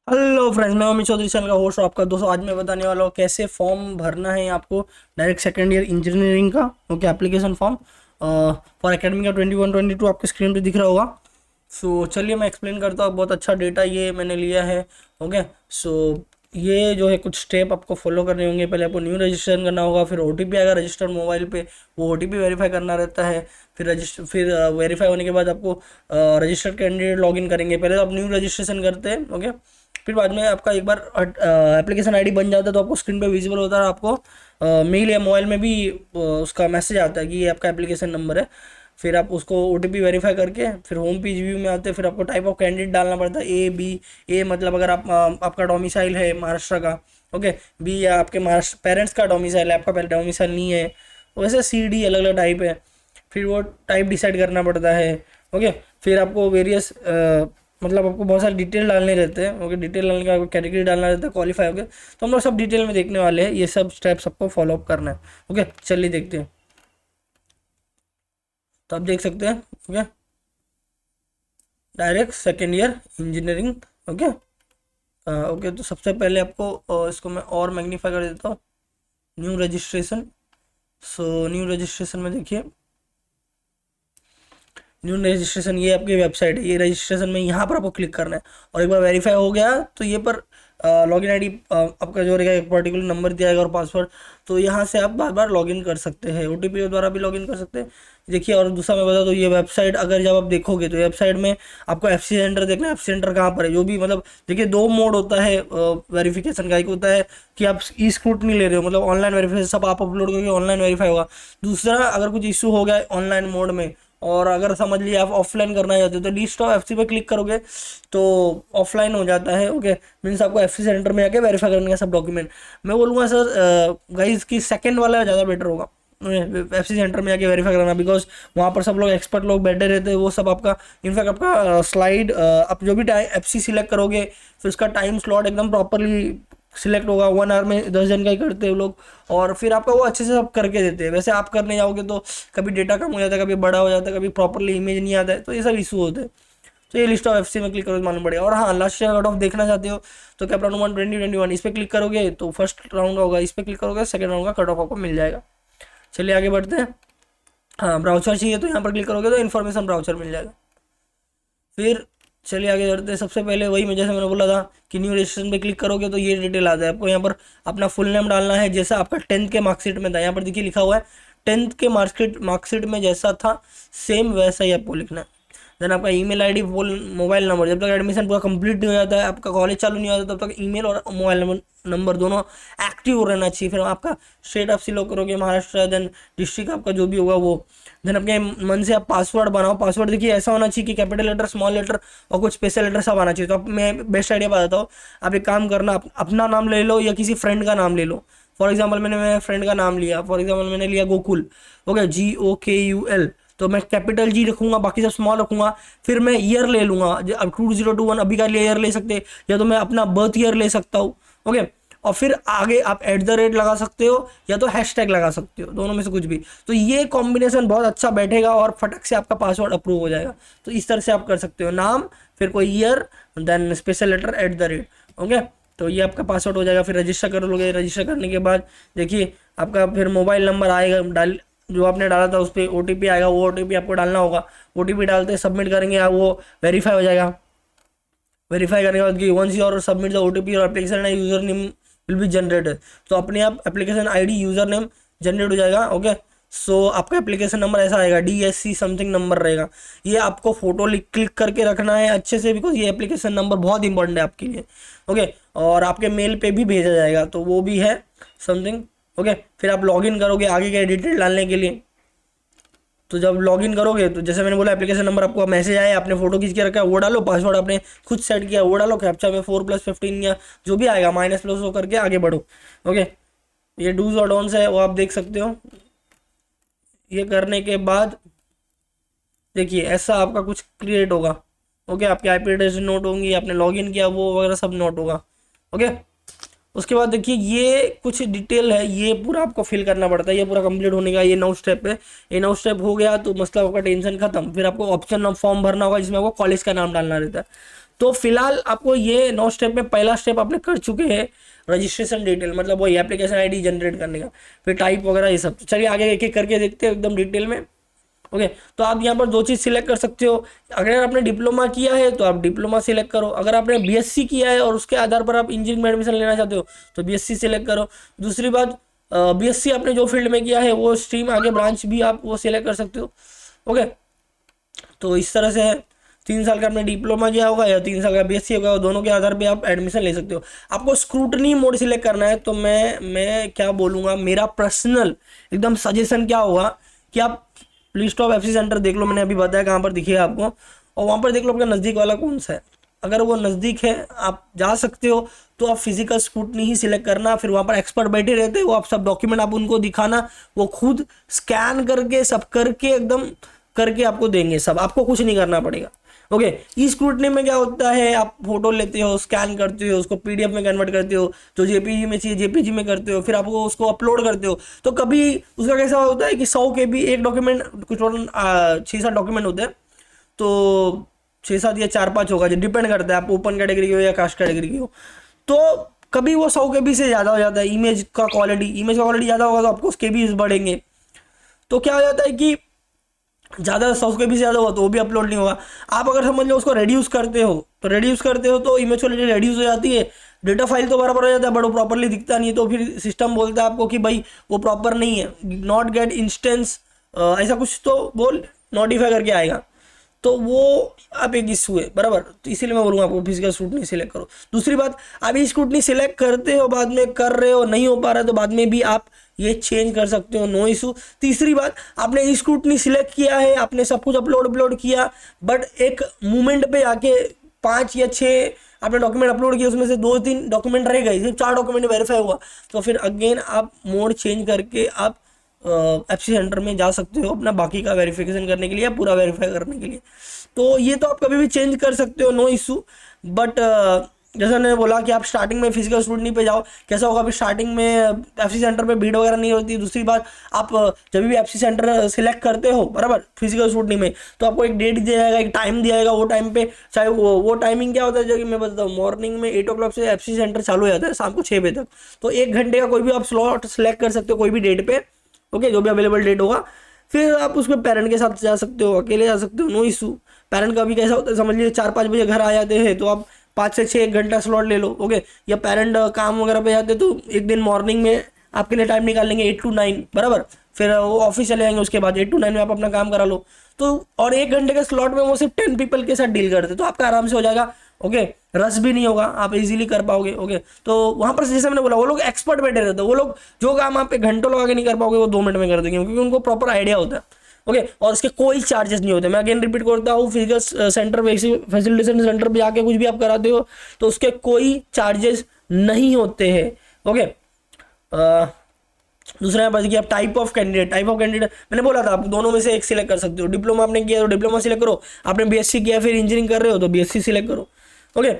Hello friends, मैं Amit Chaudhary, channel का host हूँ आपका। दोस्तों, आज मैं बताने वाला हूँ कैसे फॉर्म भरना है आपको डायरेक्ट सेकेंड ईयर इंजीनियरिंग का। Okay, application form for academic का 21-22 आपके स्क्रीन पे दिख रहा होगा। सो चलिए मैं एक्सप्लेन करता हूँ। बहुत अच्छा डेटा ये मैंने लिया है। ओके, सो ये जो है कुछ स्टेप आपको फॉलो करने होंगे। पहले आपको न्यू रजिस्ट्रेशन करना होगा, फिर ओटीपी आएगा रजिस्टर्ड मोबाइल पे, वो ओटीपी वेरीफाई करना रहता है। फिर वेरीफाई होने के बाद आपको रजिस्टर्ड कैंडिडेट लॉगिन करेंगे। पहले तो आप न्यू रजिस्ट्रेशन करते हैं। ओके, फिर बाद में आपका एक बार एप्लीकेशन आईडी बन जाता है तो आपको स्क्रीन पे विजिबल होता है। आपको मेल या मोबाइल में भी उसका मैसेज आता है कि ये आपका एप्लीकेशन नंबर है। फिर आप उसको ओटीपी वेरीफाई करके फिर होम पेज व्यू में आते हैं। फिर आपको टाइप ऑफ कैंडिडेट डालना पड़ता है, ए बी। ए मतलब अगर आप आपका डोमिसाइल है महाराष्ट्र का। ओके, बी या आपके महाराष्ट्र पेरेंट्स का डोमिसाइल है, आपका पहले डोमिसाइल नहीं है। वैसे सी डी अलग अलग टाइप है। फिर वो टाइप डिसाइड करना पड़ता है। ओके, फिर आपको वेरियस मतलब आपको बहुत सारे डिटेल डालने रहते हैं। ओके, डिटेल डालने का कैटेगरी डालना रहता है, क्वालिफाई हो गया। तो हम लोग सब डिटेल में देखने वाले हैं, ये सब स्टेप सबको फॉलो अप करना है। ओके, चलिए देखते हैं। तो आप देख सकते हैं। Okay, direct second year engineering. Okay, okay, तो सबसे पहले आपको इसको मैं और मैग्नीफाई कर देता हूँ। New registration. So new registration में देखिए, न्यू रजिस्ट्रेशन ये आपकी वेबसाइट है। ये रजिस्ट्रेशन में यहाँ पर आपको क्लिक करना है और एक बार वेरीफाई हो गया तो ये पर लॉगिन आईडी आपका जो रहेगा, एक पर्टिकुलर नंबर दिया जाएगा और पासवर्ड। तो यहाँ से आप बार बार लॉगिन कर सकते हैं, ओटीपी के द्वारा भी लॉगिन कर सकते हैं। देखिए, और दूसरा मैं बता दूँ, ये वेबसाइट अगर जब आप देखोगे तो वेबसाइट में आपको एफसी सेंटर देखना है। एफसी सेंटर कहाँ पर है, जो भी मतलब देखिए, दो मोड होता है वेरिफिकेशन का। एक होता है कि आप ई स्क्रूटनी ले रहे हो, मतलब ऑनलाइन वेरिफिकेशन सब आप अपलोड करके ऑनलाइन वेरीफाई होगा। दूसरा, अगर कुछ इशू हो गया ऑनलाइन मोड में और अगर समझ लिया आप ऑफलाइन करना चाहते हो तो लिस्ट ऑफ एफसी पे क्लिक करोगे तो ऑफलाइन हो जाता है। ओके, मीन्स आपको एफसी सेंटर में आके वेरीफाई करने का सब डॉक्यूमेंट। मैं बोलूँगा सर गाइज की सेकंड वाला ज़्यादा बेटर होगा, एफसी सेंटर में आके वेरीफाई कराना। बिकॉज वहाँ पर सब लोग एक्सपर्ट लोग बैठे रहते हैं, वो सब आपका इनफैक्ट आपका स्लाइड आप जो भी टाइम एफसी सिलेक्ट करोगे फिर उसका टाइम स्लॉट एकदम प्रॉपरली सिलेक्ट होगा। 1 आवर में 10 जन का ही करते हैं वो लोग, और फिर आपका वो अच्छे से सब करके देते हैं। वैसे आप करने जाओगे तो कभी डेटा कम हो जाता है, कभी बड़ा हो जाता है, कभी प्रॉपरली इमेज नहीं आता है, तो ये सब इशू होते हैं। तो ये लिस्ट ऑफ एफसी में क्लिक करोगे मालूम पड़ेगा। और हाँ, लास्ट ईयर कट ऑफ देखना चाहते हो तो कैप राउंड 2021 इस पर क्लिक करोगे तो फर्स्ट राउंड होगा, इस पर क्लिक करोगे सेकंड राउंड का कट ऑफ आपको मिल जाएगा। चलिए आगे बढ़ते हैं। हाँ, ब्राउचर चाहिए तो यहाँ पर क्लिक करोगे तो इन्फॉर्मेशन ब्राउचर मिल जाएगा। फिर चलिए आगे बढ़ते हैं। सबसे पहले वही मैं जैसे मैंने बोला था कि न्यू रजिस्ट्रेशन पे क्लिक करोगे तो ये डिटेल आता है। आपको यहाँ पर अपना फुल नेम डालना है, जैसा आपका 10th के मार्कशीट में था। यहाँ पर देखिए लिखा हुआ है 10th के मार्कशीट में जैसा था सेम वैसा ही आपको लिखना है। देन आपका email ID, full mobile number. जब तक एडमिशन पूरा कंप्लीट नहीं हो जाता है, आपका कॉलेज चालू नहीं होता, तब तक ईमेल और मोबाइल नंबर दोनों एक्टिव रहना चाहिए। फिर आपका स्टेट आप सिलेक्ट करोगे महाराष्ट्र, देन डिस्ट्रिक्ट आपका जो भी होगा वो। देन अपने मन से आप पासवर्ड बनाओ। पासवर्ड देखिए ऐसा होना चाहिए कि कैपिटल लेटर, स्मॉल लेटर और कुछ स्पेशल लेटर सब आना चाहिए। तो अब मैं बेस्ट आइडिया बताता हूँ। आप एक काम करना, अपना नाम ले लो या किसी फ्रेंड का नाम ले लो। फॉर एग्जाम्पल मैंने मेरे फ्रेंड का नाम लिया, फॉर एग्जाम्पल मैंने लिया गोकुल। Okay, GOKUL। तो मैं कैपिटल जी रखूंगा, बाकी सब स्मॉल रखूंगा। फिर मैं ईयर ले लूंगा, अब 2021 अभी का ईयर ले सकते, या तो मैं अपना बर्थ ईयर ले सकता हूँ। ओके, और फिर आगे आप @ लगा सकते हो या तो हैशटैग लगा सकते हो, दोनों में से कुछ भी। तो ये कॉम्बिनेशन बहुत अच्छा बैठेगा और फटक से आपका पासवर्ड अप्रूव हो जाएगा। तो इस तरह से आप कर सकते हो, नाम फिर कोई year then special letter @ okay, तो ये आपका पासवर्ड हो जाएगा। फिर रजिस्टर कर लोगे। रजिस्टर करने के बाद देखिए आपका फिर मोबाइल नंबर आएगा, डाल जो आपने डाला था उस पर ओटीपी आएगा, वो ओटीपी आपको डालना होगा। ओटीपी डालते सबमिट करेंगे आप, वो वेरीफाई हो जाएगा। वेरीफाई करने के बाद कि once your submit the OTP और application user name will be generated, तो अपने आप application ID user name generate हो जाएगा। ओके, सो आपका एप्लीकेशन नंबर ऐसा आएगा, DSC समथिंग नंबर रहेगा। ये आपको फोटो क्लिक करके रखना है अच्छे से, बिकॉज ये एप्लीकेशन नंबर बहुत इंपॉर्टेंट है आपके लिए। ओके, और आपके मेल पे भी भेजा जाएगा, तो वो भी है समथिंग। ओके, फिर आप लॉगिन करोगे आगे के डिटेल डालने के लिए। तो जब लॉगिन करोगे तो जैसे मैंने बोला एप्लीकेशन नंबर आपको मैसेज आया, आपने फोटो खींच के रखा है वो डालो, पासवर्ड आपने खुद सेट किया वो डालो, कैप्चा में 4+15 या जो भी आएगा माइनस प्लस हो करके आगे बढ़ो। ओके, ये डूज और डोंट्स है वो आप देख सकते हो। ये करने के बाद देखिए ऐसा आपका कुछ क्रिएट होगा। ओके, आपकी IP एड्रेस नोट होंगी, आपने लॉगिन किया वो वगैरह सब नोट होगा। ओके, उसके बाद देखिए ये कुछ डिटेल है, ये पूरा आपको फिल करना पड़ता है। ये पूरा कंप्लीट होने का ये 9 स्टेप है। ये 9 स्टेप हो गया तो मतलब आपका टेंशन खत्म। फिर आपको ऑप्शन ऑफ फॉर्म भरना होगा जिसमें आपको कॉलेज का नाम डालना रहता है। तो फिलहाल आपको ये 9 स्टेप में पहला स्टेप आपने कर चुके हैं, रजिस्ट्रेशन डिटेल, मतलब वही एप्लीकेशन आईडी जनरेट करने का, फिर टाइप वगैरह ये सब। चलिए आगे एक एक करके देखते हैं एकदम डिटेल में। ओके, तो आप यहाँ पर 2 चीज़ सिलेक्ट कर सकते हो। अगर आपने डिप्लोमा किया है तो आप डिप्लोमा सिलेक्ट करो, अगर आपने बीएससी किया है और उसके आधार पर आप इंजीनियरिंग में एडमिशन लेना चाहते हो तो बीएससी सिलेक्ट करो। दूसरी बात, बीएससी आपने जो फील्ड में किया है वो स्ट्रीम आगे ब्रांच भी आप वो सिलेक्ट कर सकते हो। ओके, तो इस तरह से है। 3 साल का आपने डिप्लोमा किया होगा या 3 साल का बीएससी होगा, दोनों के आधार पे आप एडमिशन ले सकते हो। आपको स्क्रूटनी मोड सिलेक्ट करना है, तो मैं क्या बोलूँगा, मेरा पर्सनल एकदम सजेशन क्या होगा कि आप लिस्ट ऑफ एफसी सेंटर देख लो, मैंने अभी बताया कहाँ पर दिखेगा आपको, और वहाँ पर देख लो आपका नज़दीक वाला कौन सा है। अगर वो नज़दीक है आप जा सकते हो तो आप फिजिकल स्क्रूटनी ही सिलेक्ट करना। फिर वहाँ पर एक्सपर्ट बैठे रहते हैं, वो आप सब डॉक्यूमेंट आप उनको दिखाना, वो खुद स्कैन करके सब करके एकदम करके आपको देंगे, सब आपको कुछ नहीं करना पड़ेगा। ओके, ई स्क्रूटनी में क्या होता है, आप फोटो लेते हो, स्कैन करते हो, उसको पीडीएफ में कन्वर्ट करते हो, जो जेपीजी में चाहिए जेपीजी में करते हो, फिर आपको उसको अपलोड करते हो। तो कभी उसका कैसा होता है कि 100 KB एक डॉक्यूमेंट, कुछ 6-7 डॉक्यूमेंट होते हैं, तो 6-7 या 4-5 होगा, जो डिपेंड करता है आप ओपन कैटेगरी की हो या कास्ट कैटेगरी की हो। तो कभी वो 100 KB से ज़्यादा हो जाता है। इमेज का क्वालिटी ज़्यादा होगा तो आपको उसके भी बढ़ेंगे। तो क्या हो जाता है कि ज़्यादा 100 KB से ज़्यादा हुआ तो वो भी अपलोड नहीं होगा। आप अगर समझ लो उसको रेड्यूस करते हो तो इमेज क्वालिटी रेड्यूस हो जाती है, डेटा फाइल तो बराबर हो जाता है बट वो प्रॉपरली दिखता नहीं है। तो फिर सिस्टम बोलता है आपको कि भाई वो प्रॉपर नहीं है, नॉट गेट इंस्टेंस, ऐसा कुछ तो बोल नोटिफाई करके आएगा। तो वो आप एक इशू है बराबर। तो इसीलिए मैं बोलूँगा आपको फिजिकल स्क्रूटनी सिलेक्ट करो। दूसरी बात, आप ये स्क्रूटनी सिलेक्ट करते हो, बाद में कर रहे हो नहीं हो पा रहा है तो बाद में भी आप ये चेंज कर सकते हो, नो इशू। तीसरी बात, आपने ई स्क्रूटनी सिलेक्ट किया है, आपने सब कुछ अपलोड किया, बट एक मोमेंट पे आके 5 या 6 आपने डॉक्यूमेंट अपलोड किया, उसमें से 2-3 डॉक्यूमेंट रह गए, सिर्फ 4 डॉक्यूमेंट वेरीफाई हुआ, तो फिर अगेन आप मोड चेंज करके आप एफसी सेंटर में जा सकते हो अपना बाकी का वेरिफिकेशन करने के लिए या पूरा वेरीफाई करने के लिए। तो ये तो आप कभी भी चेंज कर सकते हो, नो इशू। बट जैसा मैंने बोला कि आप स्टार्टिंग में फिजिकल स्क्रूटनी पे जाओ, कैसा होगा, अभी स्टार्टिंग में एफसी सेंटर पे भीड़ वगैरह नहीं होती। दूसरी बात, आप जब भी एफसी सेंटर सिलेक्ट करते हो बराबर फिजिकल स्क्रूटनी में, तो आपको एक डेट दिया जाएगा, एक टाइम दिया जाएगा। वो टाइम पे चाहे वो टाइमिंग क्या होता है, जो कि मैं बताता हूँ, मॉर्निंग में 8 o'clock से एफसी सेंटर चालू हो जाता है, शाम को 6 बजे तक। तो 1 घंटे का कोई भी आप स्लॉट सेलेक्ट कर सकते हो कोई भी डेट पे। ओके, जो भी अवेलेबल डेट होगा, फिर आप उसमें पेरेंट के साथ जा सकते हो, अकेले जा सकते हो, नो इशू। पेरेंट का भी कैसा होता है, समझ लीजिए 4-5 बजे घर आ जाते हैं तो आप 5 से 6 घंटा स्लॉट ले लो। ओके, या पेरेंट काम वगैरह पे जाते तो एक दिन मॉर्निंग में आपके लिए टाइम निकाल लेंगे 8 to 9 बराबर, फिर वो ऑफिस चले जाएंगे, उसके बाद 8 to 9 में आप अपना काम करा लो। तो और 1 घंटे के स्लॉट में वो सिर्फ 10 पीपल के साथ डील करते, तो आपका आराम से हो जाएगा। ओके, रश भी नहीं होगा, आप इजीली कर पाओगे। ओके, तो वहाँ पर जैसे मैंने बोला, वो लोग एक्सपर्ट बैठे रहते हैं, वो लोग जो काम आप 1 घंटों लगा के नहीं कर पाओगे वो 2 मिनट में कर देंगे, क्योंकि उनको प्रॉपर आइडिया होता है। ओके, और इसके कोई चार्जेस नहीं होते। मैं अगेन रिपीट करता हूँ, फिजिकल सेंटर फैसिलिटेशन सेंटर पे जाके कुछ भी आप कराते हो तो उसके कोई चार्जेस नहीं होते हैं। ओके, दूसरा यहाँ पर आप टाइप ऑफ कैंडिडेट मैंने बोला था आप दोनों में से एक सिलेक्ट कर सकते हो। डिप्लोमा आपने किया तो डिप्लोमा सिलेक्ट करो, आपने बीएससी किया फिर इंजीनियरिंग कर रहे हो तो बीएससी सिलेक्ट करो। ओके,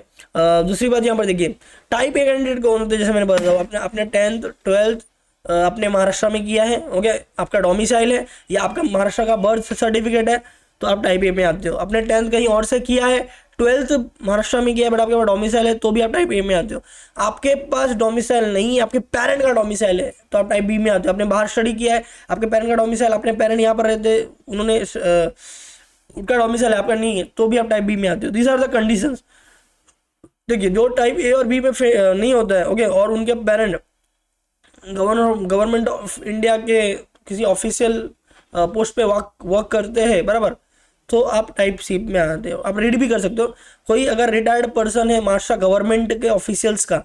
दूसरी बात यहाँ पर देखिए, टाइप ए कैंडिडेट कौन होते हैं, जैसे मैंने बताया आपने 10th 12th अपने महाराष्ट्र में किया है। ओके, आपका डोमिसाइल है या आपका महाराष्ट्र का बर्थ सर्टिफिकेट है तो आप टाइप ए में आते हो। आपने 10th कहीं और से किया है, 12th महाराष्ट्र में किया है बट आपके पास डोमिसाइल है तो भी आप टाइप ए में आते हो। आपके पास डोमिसाइल नहीं है, आपके पेरेंट का डोमिसाइल है तो आप टाइप बी में आते हो। आपने बाहर स्टडी किया है, आपके पेरेंट का डोमिसाइल, अपने पेरेंट यहाँ पर रहते, उन्होंने उनका डोमिसाइल है, आपका नहीं है तो भी आप टाइप बी में आते हो। These are the conditions. देखिए, जो टाइप ए और बी में नहीं होता है, ओके, और उनके पेरेंट गवर्नमेंट ऑफ इंडिया के किसी ऑफिशियल पोस्ट पे वर्क करते हैं बराबर, तो आप टाइप सी में आते हो। आप रीड भी कर सकते हो, कोई अगर रिटायर्ड पर्सन है महाराष्ट्र गवर्नमेंट के ऑफिशियल्स का,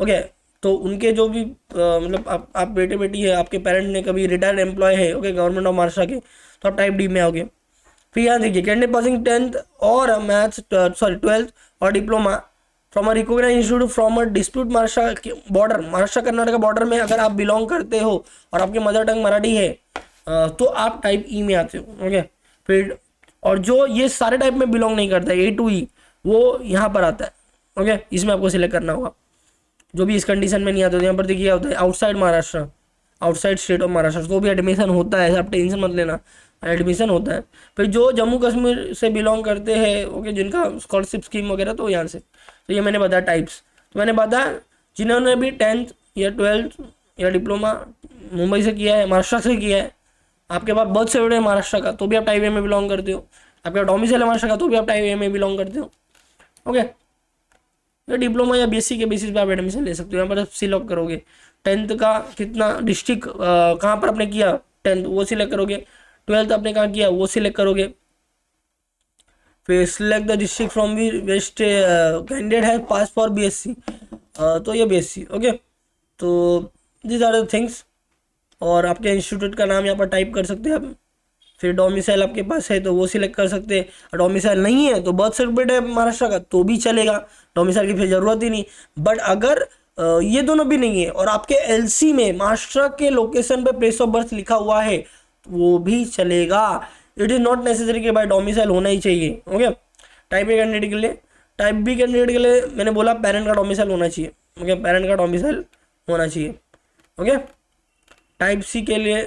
ओके, तो उनके जो भी मतलब आप बेटे बेटी है, आपके पेरेंट ने कभी रिटायर्ड एम्प्लॉय है, ओके, गवर्नमेंट ऑफ महाराष्ट्र के, तो आप टाइप डी में आओगे। फिर यहाँ देखिए, कैंडिडेट पासिंग 10th और मैथ्स 12th और diploma from a recognised institute from a dispute Maharashtra border, Maharashtra Karnataka border में अगर आप बिलोंग करते हो और आपकी मदर टंग मराठी है तो आप टाइप ई में आते हो। ओके, फिर और जो ये सारे टाइप में बिलोंग नहीं करता है, ए टू ई, वो यहाँ पर आता है। ओके, इसमें आपको सिलेक्ट करना होगा। जो भी इस कंडीशन में नहीं आता तो यहाँ पर देखिए क्या होता है, outside Maharashtra outside state of Maharashtra, तो भी एडमिशन होता है, आप टेंशन मत लेना, एडमिशन होता है। फिर जो जम्मू कश्मीर से बिलोंग करते हैं, ओके, जिनका स्कॉलरशिप स्कीम वगैरह, तो यहाँ से, तो ये मैंने बताया टाइप्स। तो मैंने बताया जिन्होंने भी 10th या 12th या डिप्लोमा मुंबई से किया है, महाराष्ट्र से किया है, आपके पास बर्थ सर्टिफिकेट है महाराष्ट्र का, तो भी आप टाइप ए में बिलोंग करते हो, आपका डोमिसाइल है महाराष्ट्र का, तो भी आप टाइप ए में बिलोंग करते हो, ओके। या डिप्लोमा या बीएससी के बेसिस पे आप एडमिशन ले सकते हो। यहाँ पर आप सिलेक्ट करोगे 10th का कितना डिस्ट्रिक्ट कहाँ पर आपने किया 10th वो सिलेक्ट करोगे, 12th आपने कहाँ किया वो सिलेक्ट करोगे, फिर select the district from we west candidate है पास फॉर बीएससी, तो ये बीएससी, ओके। तो दिस आर द थिंग्स, और आपके इंस्टीट्यूट का नाम यहाँ पर टाइप कर सकते हैं आप। फिर डोमिसाइल आपके पास है तो वो सिलेक्ट कर सकते हैं, डोमिसाइल नहीं है तो बर्थ सर्टिफिकेट है महाराष्ट्र का तो भी चलेगा, डोमिसाइल की फिर ज़रूरत ही नहीं। बट अगर ये दोनों भी नहीं है और आपके एलसी में महाराष्ट्र के लोकेशन पे प्लेस ऑफ बर्थ लिखा हुआ है तो वो भी चलेगा। इट इज़ नॉट नेसेसरी कि भाई डोमिसाइल होना ही चाहिए, ओके। टाइप ए कैंडिडेट के लिए, टाइप बी कैंडिडेट के लिए मैंने बोला पेरेंट का डोमिसाइल होना चाहिए, ओके, पेरेंट का डोमिसाइल होना चाहिए, ओके। टाइप सी के लिए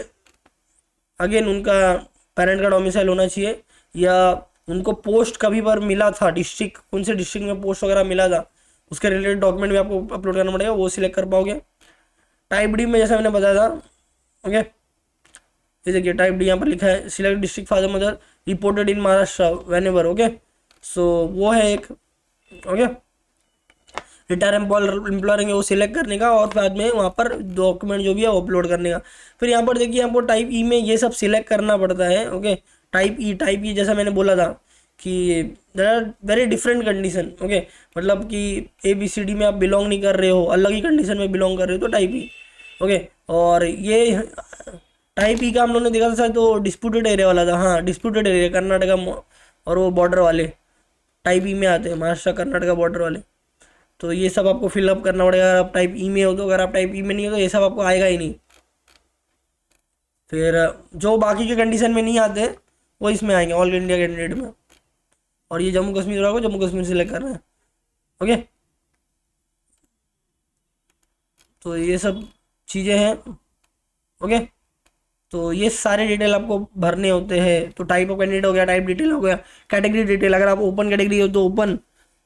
अगेन उनका पेरेंट का डोमिसाइल होना चाहिए, या उनको पोस्ट कभी पर मिला था, डिस्ट्रिक्ट कौन से डिस्ट्रिक्ट में पोस्ट वगैरह मिला था, उसके रिलेटेड डॉक्यूमेंट भी आपको अपलोड करना पड़ेगा, वो सिलेक्ट कर पाओगे। टाइप डी में जैसा मैंने बताया था, ओके, ये देखिए टाइप डी यहाँ पर लिखा है select district father mother reported in Maharashtra when ever, okay. So वो है एक, ओके, रिटायर एम्प्लॉयर वो सिलेक्ट करने का, और बाद में वहाँ पर डॉक्यूमेंट जो भी है वो अपलोड करने का। फिर यहाँ पर देखिए आपको टाइप ई में ये सब सिलेक्ट करना पड़ता है, ओके। टाइप ई जैसा मैंने बोला था कि there are very different condition, okay, मतलब कि ABCD में आप बिलोंग नहीं कर रहे हो, अलग ही कंडीशन में बिलोंग कर रहे हो तो टाइप ई, ओके। और ये टाइप ई का हम लोगों ने देखा था शायद तो डिस्प्यूटेड एरिया वाला था, हाँ डिस्प्यूटेड एरिया कर्नाटका और वो बॉर्डर वाले टाइप ई में आते हैं, महाराष्ट्र कर्नाटका बॉर्डर वाले। तो ये सब आपको फिलअप करना पड़ेगा अगर आप टाइप ई में हो तो, अगर आप टाइप ई में नहीं हो तो ये सब आपको आएगा ही नहीं। फिर जो बाकी के कंडीशन में नहीं आते वो इसमें आएंगे ऑल इंडिया कैंडिडेट में, और ये जम्मू कश्मीर वाला को जम्मू कश्मीर सिलेक्ट करना है, ओके। तो ये सब चीज़ें हैं, ओके। तो ये सारे डिटेल आपको भरने होते हैं। तो टाइप ऑफ कैंडिडेट हो गया, टाइप डिटेल हो गया, कैटेगरी डिटेल, अगर आप ओपन कैटेगरी हो तो ओपन,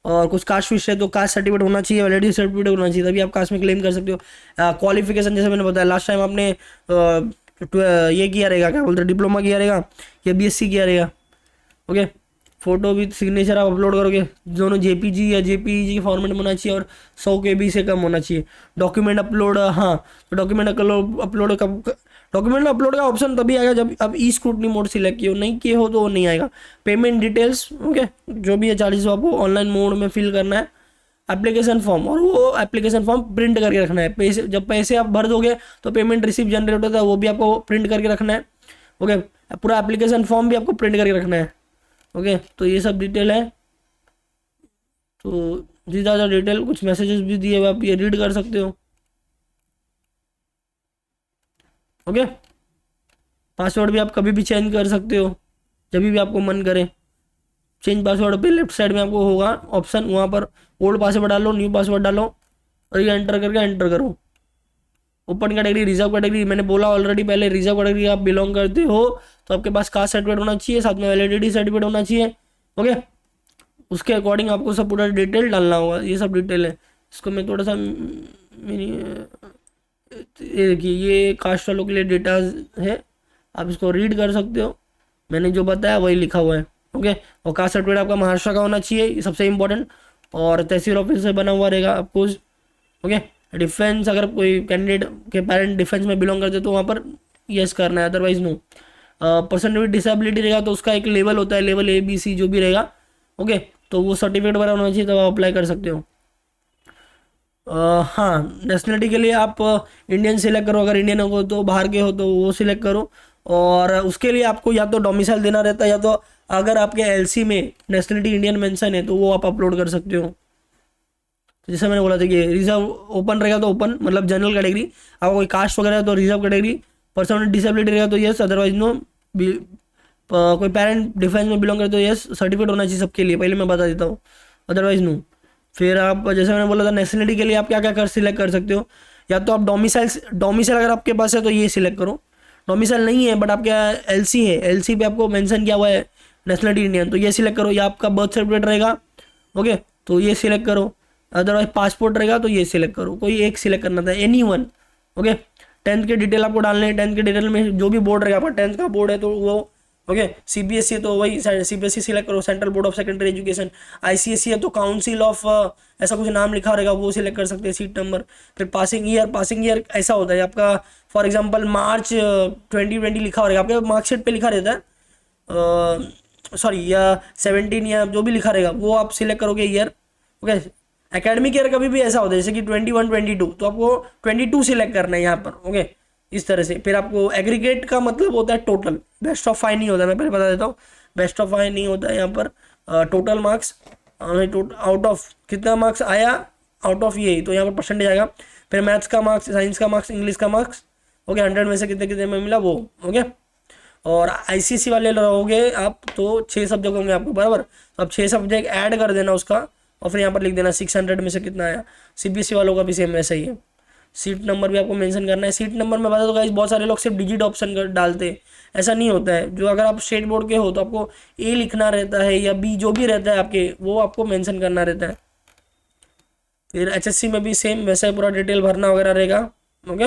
और कुछ कास्ट विश है तो कास्ट सर्टिफिकेट होना चाहिए, वैलिडिटी सर्टिफिकेट होना चाहिए, तभी आप कास्ट में क्लेम कर सकते हो। क्वालिफिकेशन जैसे मैंने बताया लास्ट टाइम आपने ये किया रहेगा, क्या बोलते हैं, डिप्लोमा किया रहेगा या BSc किया रहेगा, ओके। फोटो विथ सिग्नेचर आप अपलोड करोगे, दोनों JPG या JPEG के फॉर्मेट में होना चाहिए और 100 KB से कम होना चाहिए। डॉक्यूमेंट अपलोड, हाँ तो डॉक्यूमेंट अपलोड कब, डॉक्यूमेंट अपलोड का ऑप्शन तभी आएगा जब आप ई स्क्रूटनी मोड सिलेक्ट किए हो, नहीं किए हो तो वो नहीं आएगा। पेमेंट डिटेल्स, ओके, जो भी है 40 आपको ऑनलाइन मोड में फिल करना है। एप्लीकेशन फॉर्म, और वो एप्लीकेशन फॉर्म प्रिंट करके रखना है, पैसे जब पैसे आप भर दोगे तो पेमेंट रिसिप्ट जनरेट होता है, वो भी आपको प्रिंट करके रखना है, ओके। पूरा एप्लीकेशन फॉर्म भी आपको प्रिंट करके रखना है, ओके। तो ये सब डिटेल है। तो जी ज़्यादा डिटेल, कुछ मैसेजेस भी दिए हुए आप ये रीड कर सकते हो, ओके। पासवर्ड भी आप कभी भी चेंज कर सकते हो जब भी आपको मन करे। चेंज पासवर्ड पे लेफ्ट साइड में आपको होगा ऑप्शन, वहाँ पर ओल्ड पासवर्ड डालो, न्यू पासवर्ड डालो और ये एंटर करके एंटर करो। ओपन कैटेगरी, रिजर्व कैटेगरी, मैंने बोला ऑलरेडी पहले, रिजर्व कैटेगरी आप बिलोंग करते हो तो आपके पास कास्ट सर्टिफिकेट होना चाहिए, साथ में वैलिडिटी सर्टिफिकेट होना चाहिए, ओके। उसके अकॉर्डिंग आपको सब पूरा डिटेल डालना होगा, ये सब डिटेल है। इसको मैं थोड़ा सा ये देखिए, ये कास्ट वालों के लिए डेटा है, आप इसको रीड कर सकते हो, मैंने जो बताया वही लिखा हुआ है, ओके। और कास्ट सर्टिफिकेट आपका महाराष्ट्र का होना चाहिए, सबसे इंपॉर्टेंट, और तहसील ऑफिस से बना हुआ रहेगा आपको, ओके। डिफेंस, अगर कोई कैंडिडेट के पेरेंट डिफेंस में बिलोंग करते तो वहाँ पर यस करना है, otherwise no. Person with disability रहेगा तो उसका एक लेवल होता है, लेवल ABC जो भी रहेगा, ओके। तो वो सर्टिफिकेट वगैरह होना चाहिए तब आप अप्लाई कर सकते हो। हाँ, नेशनलिटी के लिए आप इंडियन सिलेक्ट करो, अगर इंडियन हो तो, बाहर के हो तो वो सिलेक्ट करो, और उसके लिए आपको या तो डोमिसाइल देना रहता है, या तो अगर आपके LC में नेशनलिटी इंडियन मेंशन है तो वो आप अपलोड कर सकते हो। तो जैसे मैंने बोला था कि रिजर्व ओपन रहेगा तो ओपन, मतलब जनरल कैटेगरी, अगर कोई कास्ट वगैरह है तो reserve category, person with disability रहेगा तो यस, अदरवाइज नो। कोई पेरेंट डिफेंस में बिलोंग करे तो यस, सर्टिफिकेट होना चाहिए सबके लिए, पहले मैं बता देता हूँ, अदरवाइज नो। फिर आप जैसे मैंने बोला था नेशनलिटी के लिए आप क्या क्या कर सिलेक्ट कर सकते हो, या तो आप डोमिसाइल अगर आपके पास है तो ये सिलेक्ट करो, डोमिसाइल नहीं है बट आपका एलसी है, एलसी पे आपको मेंशन किया हुआ है नेशनलिटी इंडियन, तो ये सिलेक्ट करो, या आपका बर्थ सर्टिफिकेट रहेगा ओके तो ये सिलेक्ट करो, अदरवाइज पासपोर्ट रहेगा तो ये सिलेक्ट करो, कोई एक सिलेक्ट करना था, एनी वन ओके। 10th के डिटेल आपको डालने हैं, 10th के डिटेल में जो भी बोर्ड रहेगा आपका 10th का बोर्ड है तो वो ओके, सीबीएसई तो वही सीबीएसई सिलेक्ट करो, central board of secondary education, ICSE है तो काउंसिल ऑफ ऐसा कुछ नाम लिखा रहेगा वो सिलेक्ट कर सकते हैं, सीट नंबर, फिर पासिंग ईयर ऐसा होता है आपका, फॉर एग्जांपल मार्च 2020 लिखा रहेगा आपके मार्कशीट पे लिखा रहता है सॉरी, या 17 या जो भी लिखा रहेगा वो आप सिलेक्ट करोगे ईयर ओके। एकेडमिक ईयर कभी भी ऐसा होता है जैसे कि 21 22 तो आपको 22 सिलेक्ट करना है यहाँ पर ओके, इस तरह से। फिर आपको एग्रीगेट का मतलब होता है टोटल, बेस्ट ऑफ 5 नहीं होता है, मैं पहले बता देता हूँ, बेस्ट ऑफ 5 नहीं होता है यहाँ पर, टोटल मार्क्स आउट ऑफ कितना मार्क्स आया आउट ऑफ ये, तो यहाँ पर परसेंटेज आएगा। फिर मैथ्स का मार्क्स, साइंस का मार्क्स, इंग्लिश का मार्क्स ओके, 100 में से कितने कितने में मिला वो ओके। और आईसीएसई वाले रहोगे आप तो 6 सब्जेक्ट होंगे आपको बराबर, तो आप 6 सब्जेक्ट ऐड कर देना उसका और फिर यहाँ पर लिख देना 600 में से कितना आया। सीबीएसई वालों का भी सेम वैसा ही है, सीट नंबर भी आपको मेंशन करना है। सीट नंबर में बता दो गाइस, बहुत सारे लोग सिर्फ डिजिट ऑप्शन डालते हैं, ऐसा नहीं होता है। जो अगर आप स्टेट बोर्ड के हो तो आपको ए लिखना रहता है या बी, जो भी रहता है आपके वो आपको मेंशन करना रहता है। फिर एचएससी में भी सेम वैसा ही पूरा डिटेल भरना वगैरह रहेगा ओके।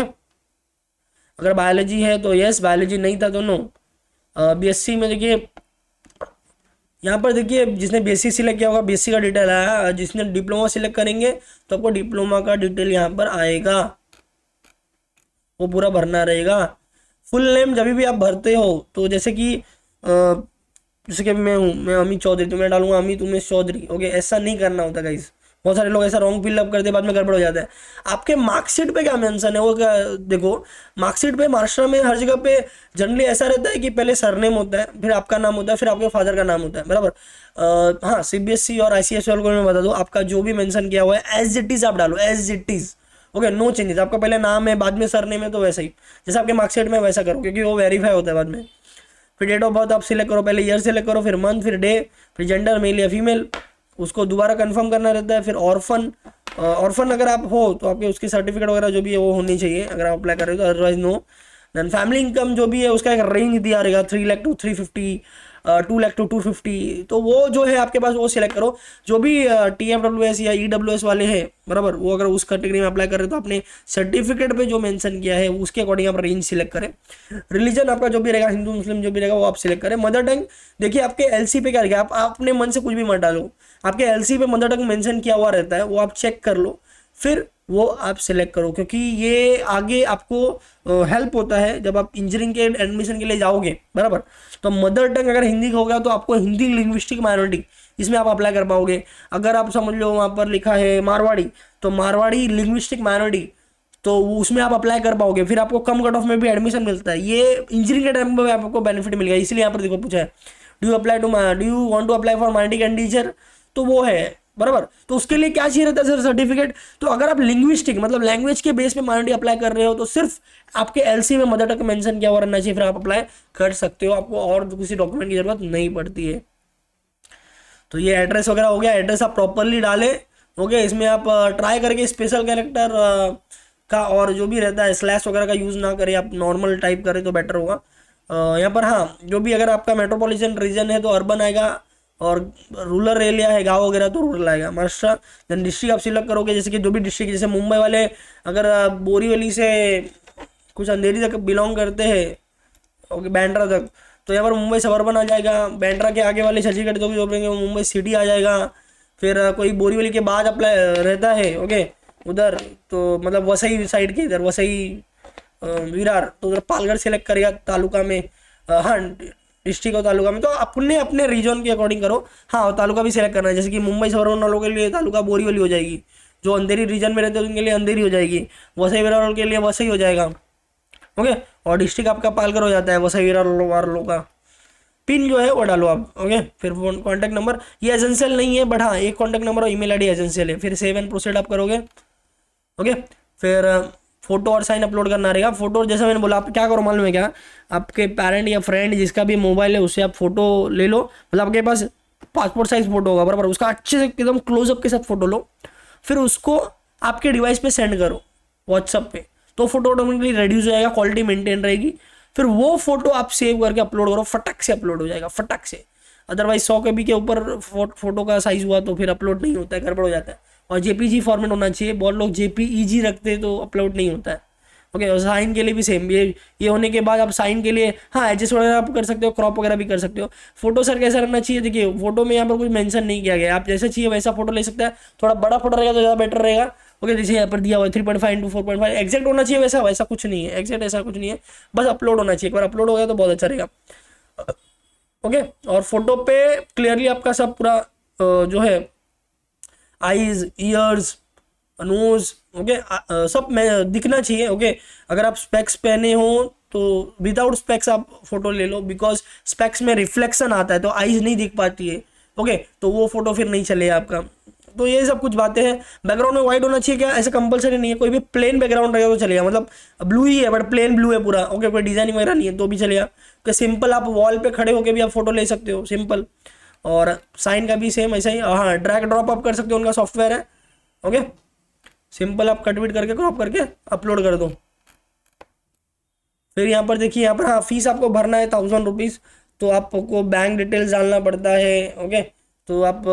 अगर बायोलॉजी है तो यस, बायोलॉजी नहीं था तो नो। बीएससी में देखिए यहाँ पर देखिए जिसने बीएससी सिलेक्ट किया होगा बीएससी का डिटेल आया, जिसने डिप्लोमा सिलेक्ट करेंगे तो आपको डिप्लोमा का डिटेल यहाँ पर आएगा, वो पूरा भरना रहेगा। फुल नेम जब भी आप भरते हो तो जैसे कि मैं हूँ, मैं अमित चौधरी, तो मैं डालूंगा अमित उमेश चौधरी ओके, ऐसा नहीं करना होता गाइस। बहुत सारे लोग ऐसा रॉन्ग फिलअप करते बाद में गड़बड़ हो जाता है। आपके मार्कशीट पे क्या मेंशन है वो क्या देखो, मार्कशीट पे महाराष्ट्र में हर जगह पे जनरली ऐसा रहता है कि पहले सरनेम होता है, फिर आपका नाम होता है, फिर आपके फादर का नाम होता है बराबर। हाँ सीबीएसई और आईसीएसई वालों को मैं बता दूँ, आपका जो भी मेंशन किया हुआ है एज इट इज आप डालो, as it is okay, no changes. आपका पहले नाम है बाद में सरनेम है तो वैसा ही जैसे आपके मार्कशीट में वैसा करो, क्योंकि वो वेरीफाई होता है बाद में। फिर डेट ऑफ बर्थ आप सिलेक्ट करो, पहले ईयर सिलेक्ट करो, फिर मंथ, फिर डे, फिर जेंडर मेल या फीमेल, उसको दोबारा कंफर्म करना रहता है। फिर ऑर्फन अगर आप हो तो आपके उसकी सर्टिफिकेट वगैरह जो भी है वो होनी चाहिए अगर आप अप्लाई कर रहे हो तो, otherwise no. Then family income जो भी है उसका एक रेंज दिया रहेगा, 3 लाख टू 350, 2 लाख टू 250, तो वो जो है आपके पास वो सिलेक्ट करो। जो भी TFWS या EWS वाले हैं बराबर, वो अगर उस कैटेगरी में अप्लाई कर रहे हो तो अपने सर्टिफिकेट पे जो मेंशन किया है उसके अकॉर्डिंग आप रेंज सिलेक्ट करें। रिलीजन आपका जो भी रहेगा, हिंदू मुस्लिम जो भी रहेगा वो आप सिलेक्ट करें। मदर टंग देखिए आपके एलसी पे क्या रहेगा, आप अपने मन से कुछ भी मत डालो, आपके एलसी पे मदर टंग मेंशन किया हुआ रहता है, वो आप चेक कर लो फिर वो आप सिलेक्ट करो, क्योंकि ये आगे आपको हेल्प होता है जब आप इंजीनियरिंग के एडमिशन के लिए जाओगे बराबर। तो मदर टंग अगर हिंदी का होगा तो आपको हिंदी लिंग्विस्टिक माइनॉरिटी इसमें आप अप्लाई कर पाओगे। अगर आप समझ लो वहाँ पर लिखा है मारवाड़ी, तो मारवाड़ी लिंग्विस्टिक माइनॉरिटी तो उसमें आप अप्लाई कर पाओगे, फिर आपको कम कट ऑफ में भी एडमिशन मिलता है। ये इंजीनियरिंग के टाइम में आपको बेनिफिट मिलेगा, इसलिए यहाँ पर देखो पूछा है do you want to apply for minority candidate teacher, तो वो है बराबर। तो उसके लिए क्या चाहिए रहता है सर, सर्टिफिकेट। तो अगर आप लिंग्विस्टिक मतलब लैंग्वेज के बेस पे माइनॉरिटी अप्लाई कर रहे हो तो सिर्फ आपके एलसी में मदर टंग मेंशन किया हुआ रहना चाहिए, फिर आप अप्लाई कर सकते हो, आपको और किसी डॉक्यूमेंट की जरूरत नहीं पड़ती है। तो ये एड्रेस वगैरह हो गया, एड्रेस आप प्रॉपरली डालें ओके। इसमें आप ट्राई करके स्पेशल कैरेक्टर का और जो भी रहता है स्लैश वगैरह का यूज़ ना करें, आप नॉर्मल टाइप करें तो बेटर होगा। यहाँ पर हाँ जो भी अगर आपका मेट्रोपॉलिटन रीजन है तो अर्बन आएगा, और रूरल एरिया है गाँव वगैरह तो रूरल आएगा महाराष्ट्र। देन डिस्ट्रिक्ट आप सिलेक्ट करोगे, जैसे कि जो भी डिस्ट्रिक्ट, जैसे मुंबई वाले अगर बोरीवली से कुछ अंधेरी तक बिलोंग करते हैं ओके बैंड्रा तक, तो यहाँ पर मुंबई सबर्बन आ जाएगा। बैंड्रा के आगे वाले छत्तीसगढ़ जो भी जोड़ेंगे वो मुंबई सिटी आ जाएगा। फिर कोई बोरीवली के बाद अप्लाई रहता है ओके उधर, तो मतलब वसई साइड के इधर वसई विरार, तो उधर पालगढ़ सेलेक्ट करेगा तालुका में, हाँ डिस्ट्रिक्ट और तालुका में। तो अपने अपने रीजन के अकॉर्डिंग करो। हाँ तालुका भी सिलेक्ट करना है, जैसे कि मुंबई सबर्बन वालों के लिए तालुका बोरीवली हो जाएगी, जो अंधेरी रीजन में रहते हैं उनके लिए अंधेरी हो जाएगी, वसई विरार वालों के लिए वसई हो जाएगा ओके। और डिस्ट्रिक्ट आपका पालघर हो जाता है, वसई विरार वालों का। पिन जो है वो डालो आप ओके। फिर फोन कॉन्टैक्ट नंबर ये एजेंशियल नहीं है बट हाँ एक कॉन्टैक्ट नंबर और ईमेल आईडी एजेंशियल है। फिर सेव एंड प्रोसीड आप करोगे ओके। फिर फोटो और साइन अपलोड करना रहेगा। फोटो जैसे मैंने बोला आप क्या करो मालूम है क्या, आपके पेरेंट या फ्रेंड जिसका भी मोबाइल है उससे आप फोटो ले लो, मतलब आपके पास पासपोर्ट साइज फोटो होगा बराबर, उसका अच्छे से एकदम क्लोजअप के साथ फोटो लो, फिर उसको आपके डिवाइस पे सेंड करो व्हाट्सअप पे, तो फोटो ऑटोमेटिकली रेड्यूस हो जाएगा, क्वालिटी मेंटेन रहेगी। फिर वो फोटो आप सेव करके अपलोड करो, फटक से अपलोड हो जाएगा, फटक से। अदरवाइज 100 KB के ऊपर फोटो का साइज हुआ तो फिर अपलोड नहीं होता है, गड़बड़ हो जाता है। और JPG फॉर्मेट होना चाहिए, बहुत लोग JPEG रखते हैं तो अपलोड नहीं होता है। ओके, और साइन के लिए भी सेम, ये होने के बाद आप साइन के लिए हाँ एडजस्ट वगैरह आप कर सकते हो, क्रॉप वगैरह भी कर सकते हो। फोटो सर कैसा रहना चाहिए, देखिए फोटो में यहाँ पर कुछ मेंशन नहीं किया गया, आप जैसा चाहिए वैसा फोटो ले सकते हैं। थोड़ा बड़ा फोटो रहेगा तो ज़्यादा बेटर रहेगा। ओके, जैसे यहाँ पर दिया हुआ है 3.5x4.5, एग्जैक्ट होना चाहिए वैसा, वैसा कुछ नहीं है, एग्जैक्ट ऐसा कुछ नहीं है, बस अपलोड होना चाहिए। एक बार अपलोड हो गया तो बहुत अच्छा रहेगा। ओके, और फोटो पे क्लियरली आपका सब पूरा जो है आईज, ईयर्स, नोज, ओके सब में दिखना चाहिए। ओके, अगर आप स्पेक्स पहने हो तो विदाउट स्पेक्स आप फोटो ले लो, बिकॉज स्पेक्स में रिफ्लेक्शन आता है तो आईज नहीं दिख पाती है। ओके, तो वो फोटो फिर नहीं चलेगा आपका। तो ये सब कुछ बातें हैं। बैकग्राउंड में वाइट होना चाहिए क्या, ऐसा कंपलसरी नहीं है, कोई भी प्लेन बैकग्राउंड रहेगा तो चलेगा, मतलब ब्लू ही है बट प्लेन ब्लू है पूरा। ओके, कोई डिजाइनिंग वगैरह नहीं है तो भी चलेगा। तो सिंपल आप वॉल पे खड़े होकर भी आप फोटो ले सकते हो, सिंपल। और साइन का भी सेम ऐसा ही, हाँ ड्रैग ड्रॉप आप कर सकते हो, उनका सॉफ्टवेयर है। ओके, सिंपल आप कट विट करके क्रॉप करके अपलोड कर दो। फिर यहाँ पर देखिए, यहाँ पर हाँ फीस आपको भरना है 1000 रुपीज़, तो आपको बैंक डिटेल्स डालना पड़ता है। ओके, तो आप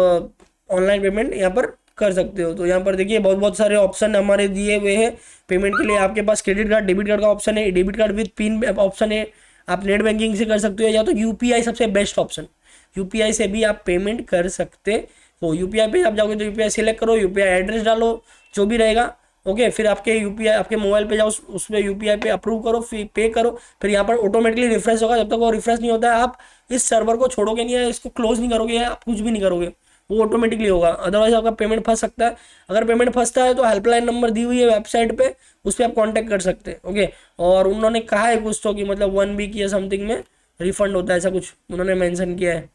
ऑनलाइन पेमेंट यहाँ पर कर सकते हो। तो यहाँ पर देखिए बहुत बहुत सारे ऑप्शन हमारे दिए हुए हैं पेमेंट के लिए। आपके पास क्रेडिट कार्ड, डेबिट कार्ड का ऑप्शन है, debit card with pin option है। आप नेट बैंकिंग से कर सकते हो, या तो UPI सबसे बेस्ट ऑप्शन, UPI से भी आप पेमेंट कर सकते हो। UPI पे आप जाओगे तो UPI सिलेक्ट करो, UPI एड्रेस डालो, जो भी रहेगा। ओके, फिर आपके UPI आपके मोबाइल पे जाओ, उसमें UPI पे अप्रूव करो, फिर पे करो। फिर यहाँ पर ऑटोमेटिकली रिफ्रेश होगा, जब तक वो रिफ्रेश नहीं होता है आप इस सर्वर को छोड़ोगे नहीं है, इसको क्लोज नहीं करोगे, आप कुछ भी नहीं करोगे, वो ऑटोमेटिकली होगा। अदरवाइज आपका पेमेंट फंस सकता है। अगर पेमेंट फंसता है तो हेल्पलाइन नंबर दी हुई है वेबसाइट पे, उस पर आप कॉन्टैक्ट कर सकते हैं। ओके, और उन्होंने कहा है कुछ तो कि मतलब 1 वीक या समथिंग में रिफंड होता है, ऐसा कुछ उन्होंने मेंशन किया है।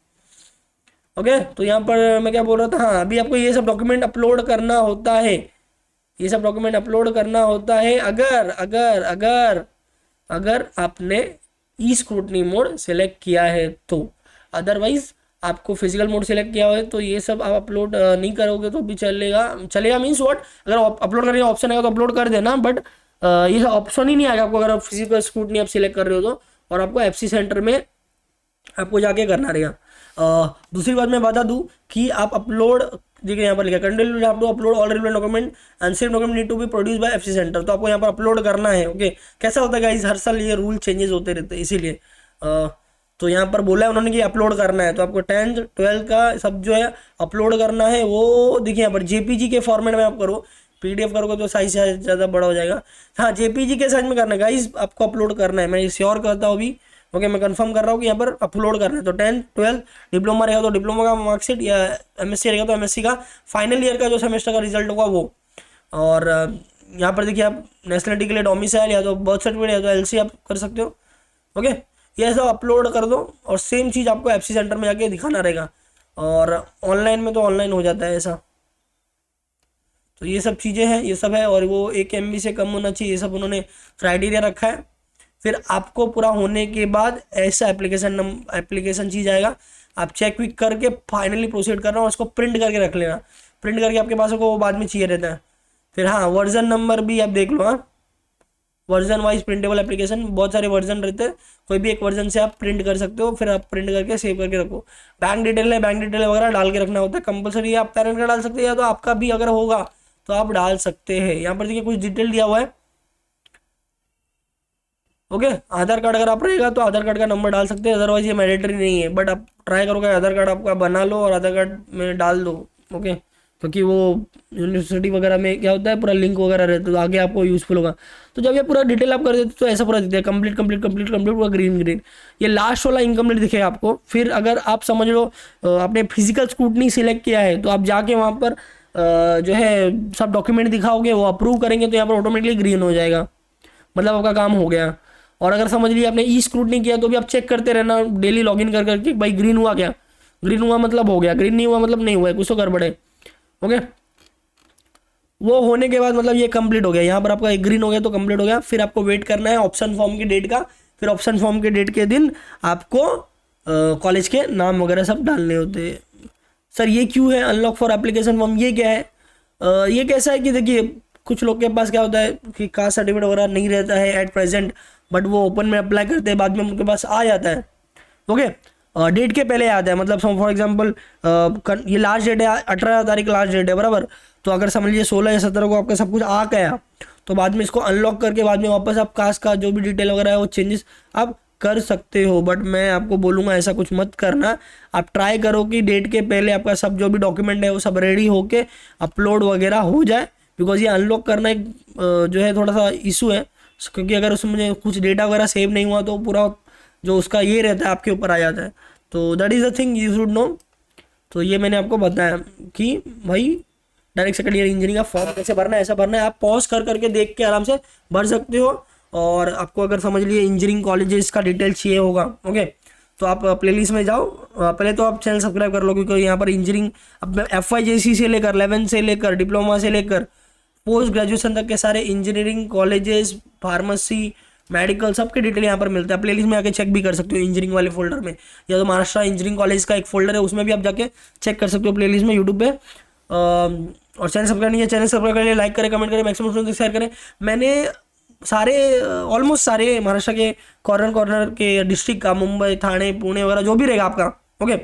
ओके, तो यहाँ पर मैं क्या बोल रहा था, हाँ अभी आपको ये सब डॉक्यूमेंट अपलोड करना होता है, ये सब डॉक्यूमेंट अपलोड करना होता है अगर अगर अगर अगर आपने ई स्क्रूटनी मोड सेलेक्ट किया है तो। अदरवाइज आपको फिजिकल मोड सेलेक्ट किया हुआ है तो ये सब आप अपलोड नहीं करोगे तो भी चलेगा। चलेगा मीन्स व्हाट, अगर अपलोड करने का ऑप्शन आएगा तो अपलोड कर देना, बट ये ऑप्शन ही नहीं आएगा आपको अगर आप फिजिकल स्क्रूटनी आप सिलेक्ट कर रहे हो तो। और आपको FC सेंटर में आपको जाके करना रहेगा। दूसरी बात मैं बता दूं कि आप अपलोड, देखिए यहाँ पर लिखा कंटिन्यू आप to upload all relevant document and same document need to be produce by FC centre, तो आपको यहाँ पर अपलोड करना है। ओके, कैसा होता है गाइस, हर साल ये रूल चेंजेस होते रहते हैं, इसीलिए तो यहाँ पर बोला है उन्होंने कि अपलोड करना है, तो आपको 10th 12th का सब जो है अपलोड करना है। वो देखिए यहाँ पर JPG के फॉर्मेट में आप करो, PDF करोगे तो साइज ज़्यादा बड़ा हो जाएगा। हाँ, JPG के साइज में करना है गाइस, आपको अपलोड करना है, मैं श्योर करता हूँ अभी। ओके, मैं कंफर्म कर रहा हूँ कि यहाँ पर अपलोड करना है। तो 10th 12th डिप्लोमा रहेगा तो डिप्लोमा का मार्कशीट, या MSc रहेगा तो MSc का फाइनल ईयर का जो सेमेस्टर का रिजल्ट होगा वो। और यहाँ पर देखिए आप नेशनलिटी के लिए डोमिसाइल या तो बर्थ सर्टिफिकेट या तो LC आप कर सकते हो। ओके, ये सब अपलोड कर दो और सेम चीज़ आपको FC सेंटर में जाके दिखाना रहेगा। और ऑनलाइन में तो ऑनलाइन हो जाता है ऐसा। तो ये सब चीज़ें हैं, ये सब है। और वो 1 MB से कम होना चाहिए, ये सब उन्होंने क्राइटेरिया रखा है। फिर आपको पूरा होने के बाद ऐसा एप्लीकेशन चीज आएगा, आप चेक विक करके फाइनली प्रोसीड करना और उसको प्रिंट करके रख लेना। प्रिंट करके आपके पास को वो बाद में चाहिए रहता है। फिर हाँ, वर्जन नंबर भी आप देख लो, हाँ वर्जन वाइज प्रिंटेबल एप्लीकेशन, बहुत सारे वर्जन रहते हैं, कोई भी एक वर्जन से आप प्रिंट कर सकते हो। फिर आप प्रिंट करके सेव करके रखो। बैंक डिटेल है, बैंक डिटेल वगैरह डाल के रखना होता है कंपलसरी। आप पैरेंट का डाल सकते हैं या तो आपका भी अगर होगा तो आप डाल सकते हैं। यहाँ पर देखिए कुछ डिटेल दिया हुआ है। ओके, आधार कार्ड अगर आप रहेगा तो आधार कार्ड का नंबर डाल सकते हैं, अदरवाइज ये मैंडेटरी नहीं है, बट आप ट्राई करोगे आधार कार्ड आपका बना लो और आधार कार्ड में डाल दो। ओके, क्योंकि वो यूनिवर्सिटी वगैरह में क्या होता है पूरा लिंक वगैरह रहता है तो आगे आपको यूजफुल होगा। तो जब ये पूरा डिटेल आप कर देते तो ऐसा पूरा दिखता है कंप्लीट कंप्लीट कंप्लीट कंप्लीट, पूरा ग्रीन ग्रीन। ये लास्ट वाला इनकम्प्लीट दिखेगा आपको। फिर अगर आप समझ लो आपने फिजिकल स्क्रूटनी सिलेक्ट किया है तो आप जाके वहाँ पर जो है सब डॉक्यूमेंट दिखाओगे, वो अप्रूव करेंगे तो यहाँ पर ऑटोमेटिकली ग्रीन हो जाएगा, मतलब आपका काम हो गया। और अगर समझ लीजिए आपने ई स्क्रूटनी किया तो भी आप चेक करते रहना डेली लॉगिन कर करके, भाई ग्रीन हुआ क्या, ग्रीन हुआ मतलब हो गया, ग्रीन नहीं हुआ मतलब नहीं हुआ है, कुछ तो गड़बड़ है। ओके, वो होने के बाद मतलब ये कंप्लीट हो गया, यहाँ पर आपका एक ग्रीन हो गया तो कंप्लीट हो गया। फिर आपको वेट करना है ऑप्शन फॉर्म की डेट का। फिर ऑप्शन फॉर्म के डेट के दिन आपको कॉलेज के नाम वगैरह सब डालने होते हैं। सर ये क्यों है अनलॉक फॉर एप्लीकेशन फॉर्म, ये क्या है? ये कैसा है कि देखिए कुछ लोग के पास क्या होता है कि कास्ट सर्टिफिकेट वगैरह नहीं रहता है एट प्रेजेंट, बट वो ओपन में अप्लाई करते हैं, बाद में उनके पास आ जाता है। ओके, डेट के पहले आता है, मतलब फॉर एग्जांपल ये लास्ट डेट है 18 तारीख लास्ट डेट है बराबर, तो अगर समझ लीजिए 16 या 17 को आपका सब कुछ आ गया, तो बाद में इसको अनलॉक करके बाद में वापस आप कास्ट का जो भी डिटेल वगैरह है वो चेंजेस आप कर सकते हो। बट मैं आपको बोलूँगा ऐसा कुछ मत करना, आप ट्राई करो कि डेट के पहले आपका सब जो भी डॉक्यूमेंट है वो सब रेडी होके अपलोड वगैरह हो जाए, बिकॉज ये अनलॉक करना एक जो है थोड़ा सा इशू है, क्योंकि अगर उसमें कुछ डेटा वगैरह सेव नहीं हुआ तो पूरा जो उसका ये रहता है आपके ऊपर आ जाता है। तो that is the thing you should know. तो ये मैंने आपको बताया कि भाई डायरेक्ट सेकंड ईयर इंजीनियरिंग का फॉर्म कैसे भरना है, ऐसा भरना है, आप पॉज कर करके देख के आराम से भर सकते हो। और आपको अगर समझ लिए इंजीनियरिंग कॉलेजेस का डिटेल चाहिए होगा, ओके, तो आप प्लेलिस्ट में जाओ, पहले तो आप चैनल सब्सक्राइब कर लो, क्योंकि यहाँ पर इंजीनियरिंग अब FYJC से लेकर 11 से लेकर डिप्लोमा से लेकर पोस्ट ग्रेजुएशन तक के सारे इंजीनियरिंग कॉलेजेस, फार्मेसी, मेडिकल सबके डिटेल यहाँ पर मिलता है। प्लेलिस्ट में आके चेक भी कर सकते हो इंजीनियरिंग वाले फोल्डर में, या तो महाराष्ट्र इंजीनियरिंग कॉलेज का एक फोल्डर है उसमें भी आप जाके चेक कर सकते हो प्लेलिस्ट में यूट्यूब पे। और चैनल सब्सक्राइब नहीं है, चैनल सब्सक्राइब करें, लाइक करें, कमेंट करें, मैक्सिमम तक शेयर करें। मैंने सारे ऑलमोस्ट सारे महाराष्ट्र के कॉर्नर कॉर्नर के डिस्ट्रिक्ट का, मुंबई, थाने, पुणे वगैरह जो भी रहेगा आपका, ओके,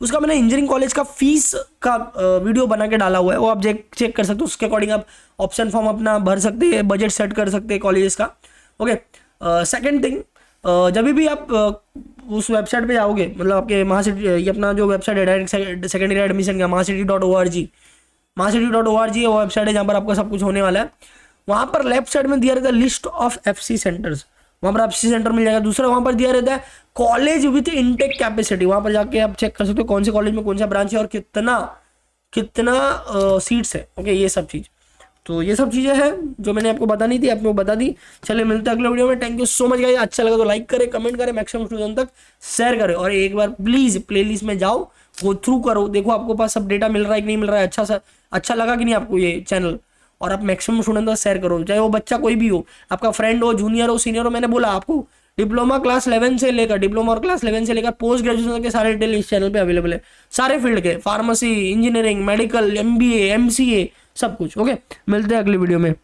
उसका मैंने इंजीनियरिंग कॉलेज का फीस का वीडियो बना के डाला हुआ है, वो आप चेक कर सकते हो। उसके अकॉर्डिंग आप ऑप्शन फॉर्म अपना भर सकते हैं, बजट सेट कर सकते हैं कॉलेजेस का। ओके, सेकेंड थिंग, जब भी आप उस वेबसाइट पे जाओगे, मतलब आपके महासिटी, ये अपना जो वेबसाइट है डायरेक्ट सेकेंड ईयर एडमिशन का महासिटी.org है, वो वेबसाइट है जहाँ पर आपका सब कुछ होने वाला है। वहाँ पर लेफ्ट साइड में दिया रहता है लिस्ट ऑफ FC सेंटर्स, वहाँ पर FC सेंटर मिल जाएगा। दूसरा वहाँ पर दिया रहता है कॉलेज विथ इनटेक कैपेसिटी, वहाँ पर जाके आप चेक कर सकते हो कौन से कॉलेज में कौन सा ब्रांच है और कितना सीट्स है। ओके, ये सब चीज़, तो ये सब चीज़ें हैं जो मैंने आपको बतानी थी, आपको बता दी। चलिए मिलते हैं अगले वीडियो में। Thank you so much guys, अच्छा लगा तो लाइक करें, कमेंट करें, मैक्सिमम स्टूडेंट तक शेयर करें, और एक बार प्लीज़ प्लेलिस्ट में जाओ, गो थ्रू करो, देखो आपको पास सब डेटा मिल रहा है कि नहीं मिल रहा है, अच्छा लगा कि नहीं आपको ये चैनल, और आप मैक्सिमम स्टूडेंट तक शेयर करो, चाहे वो बच्चा कोई भी हो, आपका फ्रेंड हो, जूनियर हो, सीनियर हो। मैंने बोला आपको डिप्लोमा क्लास 11 से लेकर पोस्ट ग्रेजुएशन के सारे डिटेल इस चैनल पे अवेलेबल है, सारे फील्ड के, pharmacy, engineering, medical, MBA, MCA, सब कुछ। ओके, मिलते हैं अगली वीडियो में।